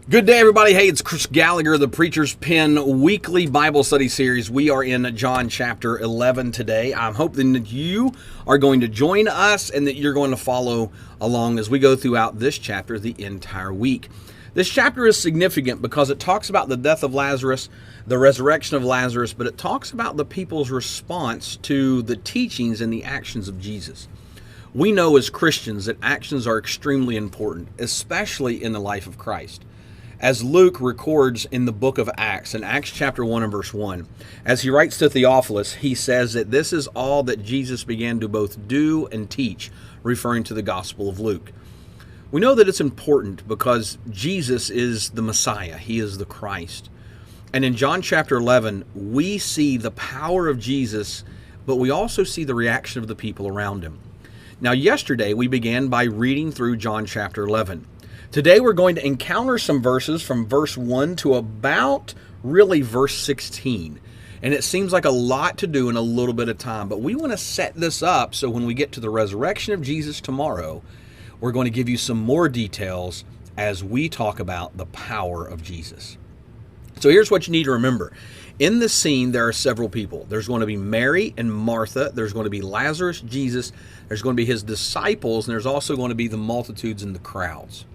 Good day, everybody. Hey, it's Chris Gallagher, the Preacher's Pen weekly Bible study series. We are in John chapter 11 today. I'm hoping that you are going to join us and that you're going to follow along as we go throughout this chapter the entire week. This chapter is significant because it talks about the death of Lazarus, the resurrection of Lazarus, but it talks about the people's response to the teachings and the actions of Jesus. We know as Christians that actions are extremely important, especially in the life of Christ. As Luke records in the book of Acts, in Acts chapter 1 and verse 1, as he writes to Theophilus, he says that this is all that Jesus began to both do and teach, referring to the Gospel of Luke. We know that it's important because Jesus is the Messiah. He is the Christ. And in John chapter 11, we see the power of Jesus, but we also see the reaction of the people around him. Now, yesterday we began by reading through John chapter 11. Today we're going to encounter some verses from verse 1 to about really verse 16. And it seems like a lot to do in a little bit of time, but we want to set this up so when we get to the resurrection of Jesus tomorrow, we're going to give you some more details as we talk about the power of Jesus. So here's what you need to remember. In this scene, there are several people. There's going to be Mary and Martha. There's going to be Lazarus, Jesus. There's going to be his disciples, and there's also going to be the multitudes and the crowds.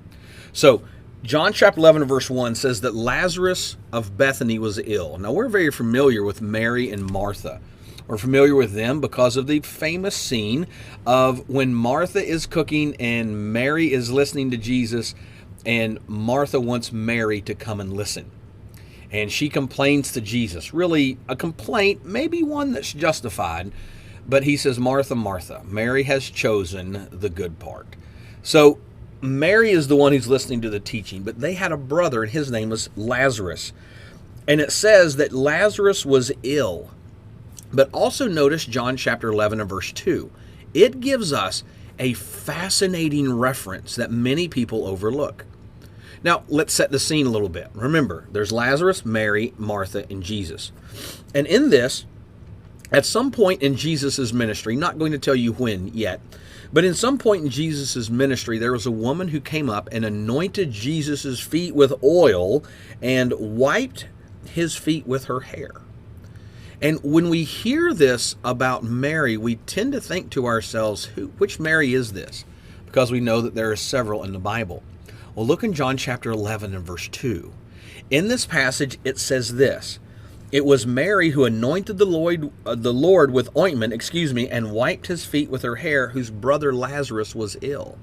So, John chapter 11 verse 1 says that Lazarus of Bethany was ill. Now, we're very familiar with Mary and Martha. We're familiar with them because of the famous scene of when Martha is cooking and Mary is listening to Jesus, and Martha wants Mary to come and listen. And she complains to Jesus. Really, a complaint, maybe one that's justified, but he says, Martha, Martha, Mary has chosen the good part. So, Mary is the one who's listening to the teaching, but they had a brother, and his name was Lazarus. And it says that Lazarus was ill. But also notice John chapter 11 and verse 2. It gives us a fascinating reference that many people overlook. Now, let's set the scene a little bit. Remember, there's Lazarus, Mary, Martha, and Jesus. And in this, at some point in Jesus' ministry, not going to tell you when yet, but in some point in Jesus' ministry, there was a woman who came up and anointed Jesus' feet with oil and wiped his feet with her hair. And when we hear this about Mary, we tend to think to ourselves, which Mary is this? Because we know that there are several in the Bible. Well, look in John chapter 11 and verse 2. In this passage, it says this. It was Mary who anointed the Lord with ointment, and wiped his feet with her hair, whose brother Lazarus was ill.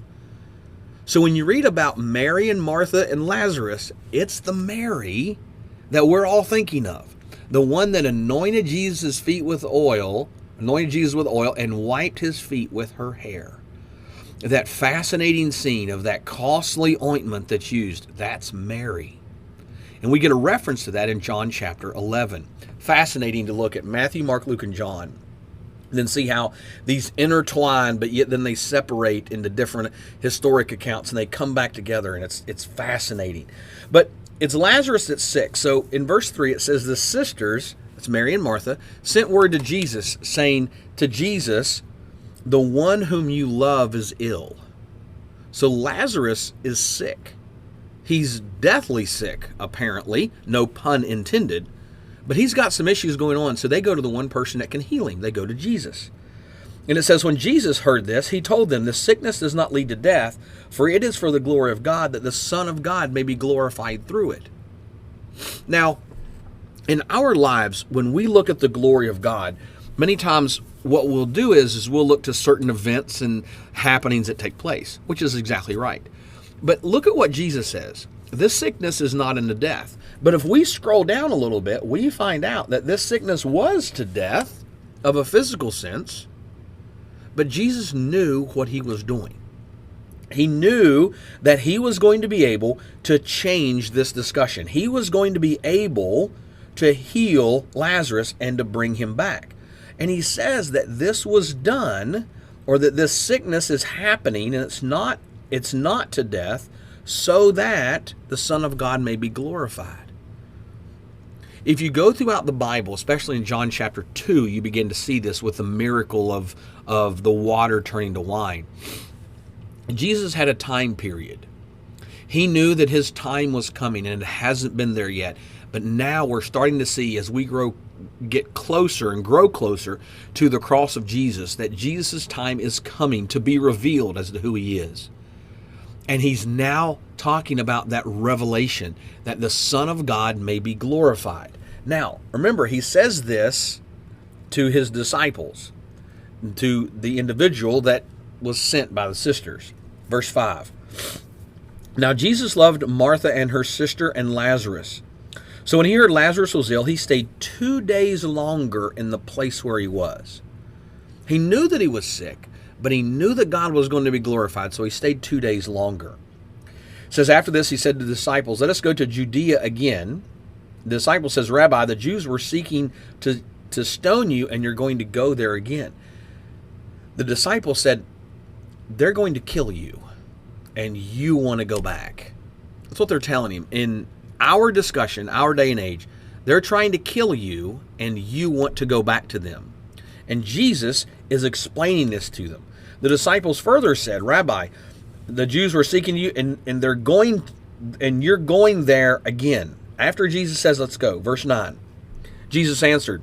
So when you read about Mary and Martha and Lazarus, it's the Mary that we're all thinking of. The one that anointed Jesus' feet with oil, and wiped his feet with her hair. That fascinating scene of that costly ointment that's used, that's Mary. And we get a reference to that in John chapter 11. Fascinating to look at Matthew, Mark, Luke, and John. And then see how these intertwine, but yet then they separate into different historic accounts and they come back together, and it's fascinating. But it's Lazarus that's sick. So in verse 3 it says the sisters, that's Mary and Martha, sent word to Jesus saying to Jesus, the one whom you love is ill. So Lazarus is sick. He's deathly sick, apparently, no pun intended, but he's got some issues going on, so they go to the one person that can heal him. They go to Jesus. And it says, when Jesus heard this, he told them, the sickness does not lead to death, for it is for the glory of God, that the Son of God may be glorified through it. Now, in our lives, when we look at the glory of God, many times what we'll do is we'll look to certain events and happenings that take place, which is exactly right. But look at what Jesus says. This sickness is not unto death. But if we scroll down a little bit, we find out that this sickness was to death of a physical sense, but Jesus knew what he was doing. He knew that he was going to be able to change this discussion. He was going to be able to heal Lazarus and to bring him back. And he says that this was done, or that this sickness is happening, and it's not to death, so that the Son of God may be glorified. If you go throughout the Bible, especially in John chapter 2, you begin to see this with the miracle of the water turning to wine. Jesus had a time period. He knew that his time was coming, and it hasn't been there yet. But now we're starting to see, as we get closer and grow closer to the cross of Jesus, that Jesus' time is coming to be revealed as to who he is. And he's now talking about that revelation, that the Son of God may be glorified. Now, remember, he says this to his disciples, to the individual that was sent by the sisters. Verse 5. Now Jesus loved Martha and her sister and Lazarus. So when he heard Lazarus was ill, he stayed 2 days longer in the place where he was. He knew that he was sick, but he knew that God was going to be glorified, so he stayed 2 days longer. It says, after this, he said to the disciples, let us go to Judea again. The disciple says, Rabbi, the Jews were seeking to stone you, and you're going to go there again. The disciple said, they're going to kill you, and you want to go back. That's what they're telling him. In our discussion, our day and age, they're trying to kill you, and you want to go back to them. And Jesus is explaining this to them. The disciples further said, Rabbi, the Jews were seeking you, and they're going, and you're going there again. After Jesus says, let's go. Verse 9. Jesus answered,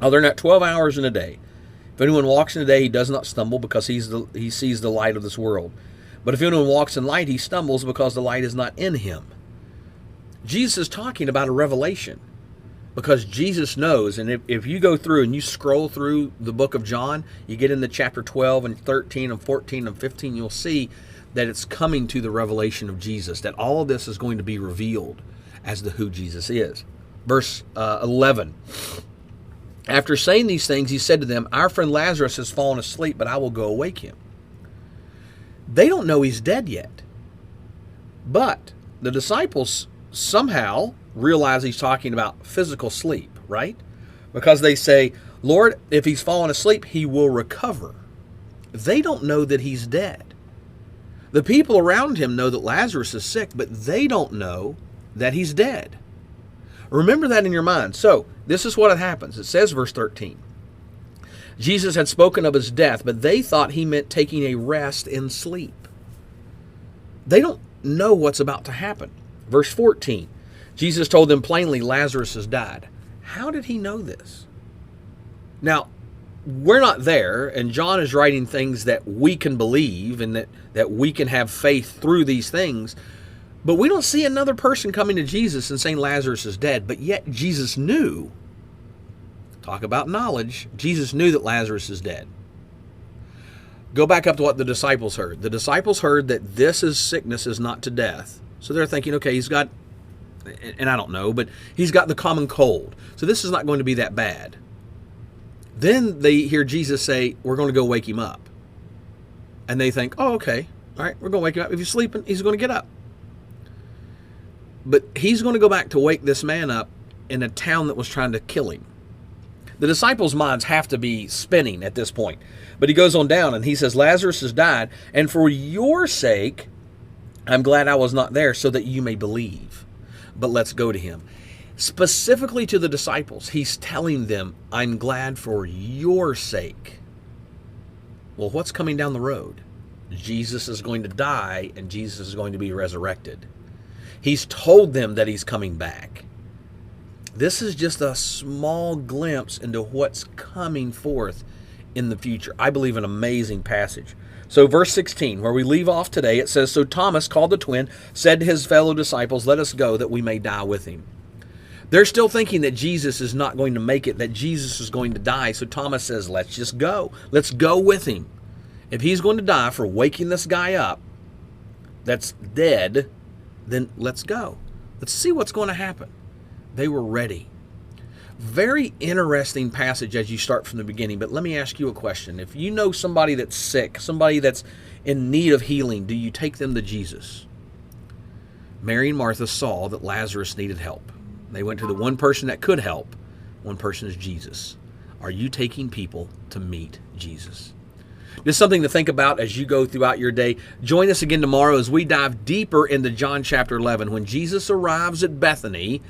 are there not 12 hours in a day? If anyone walks in the day, he does not stumble because he sees the light of this world. But if anyone walks in light, he stumbles because the light is not in him. Jesus is talking about a revelation, because Jesus knows, and if you go through and you scroll through the book of John, you get into chapter 12 and 13 and 14 and 15, you'll see that it's coming to the revelation of Jesus, that all of this is going to be revealed as to who Jesus is. Verse 11. After saying these things, he said to them, our friend Lazarus has fallen asleep, but I will go awake him. They don't know he's dead yet. But the disciples somehow realize he's talking about physical sleep, right? Because they say, Lord, if he's fallen asleep, he will recover. They don't know that he's dead. The people around him know that Lazarus is sick, but they don't know that he's dead. Remember that in your mind. So, this is what happens. It says, verse 13, Jesus had spoken of his death, but they thought he meant taking a rest in sleep. They don't know what's about to happen. Verse 14, Jesus told them plainly, Lazarus has died. How did he know this? Now, we're not there, and John is writing things that we can believe and that we can have faith through these things. But we don't see another person coming to Jesus and saying Lazarus is dead. But yet Jesus knew, talk about knowledge, Jesus knew that Lazarus is dead. Go back up to what the disciples heard. The disciples heard that this sickness is not to death. So they're thinking, okay, he's got, and I don't know, but he's got the common cold. So this is not going to be that bad. Then they hear Jesus say, we're going to go wake him up. And they think, oh, okay, all right, we're going to wake him up. If he's sleeping, he's going to get up. But he's going to go back to wake this man up in a town that was trying to kill him. The disciples' minds have to be spinning at this point. But he goes on down and he says, Lazarus has died, and for your sake, I'm glad I was not there so that you may believe. But let's go to him. Specifically to the disciples, he's telling them, I'm glad for your sake. Well, what's coming down the road? Jesus is going to die and Jesus is going to be resurrected. He's told them that he's coming back. This is just a small glimpse into what's coming forth in the future. I believe an amazing passage. So verse 16, where we leave off today, it says, so Thomas, called the twin, said to his fellow disciples, let us go that we may die with him. They're still thinking that Jesus is not going to make it, that Jesus is going to die. So Thomas says, let's just go. Let's go with him. If he's going to die for waking this guy up that's dead, then let's go. Let's see what's going to happen. They were ready. Very interesting passage as you start from the beginning, but let me ask you a question. If you know somebody that's sick, somebody that's in need of healing, do you take them to Jesus? Mary and Martha saw that Lazarus needed help. They went to the one person that could help. One person is Jesus. Are you taking people to meet Jesus? Just something to think about as you go throughout your day. Join us again tomorrow as we dive deeper into John chapter 11 when Jesus arrives at Bethany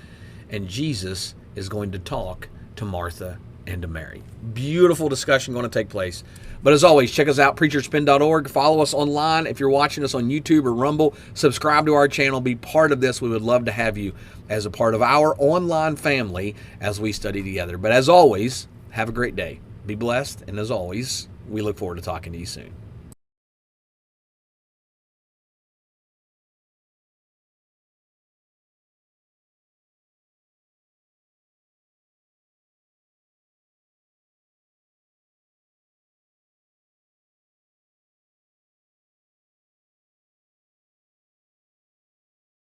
and Jesus is going to talk to Martha and to Mary. Beautiful discussion going to take place. But as always, check us out, preacherspin.org. Follow us online. If you're watching us on YouTube or Rumble, subscribe to our channel. Be part of this. We would love to have you as a part of our online family as we study together. But as always, have a great day. Be blessed. And as always, we look forward to talking to you soon.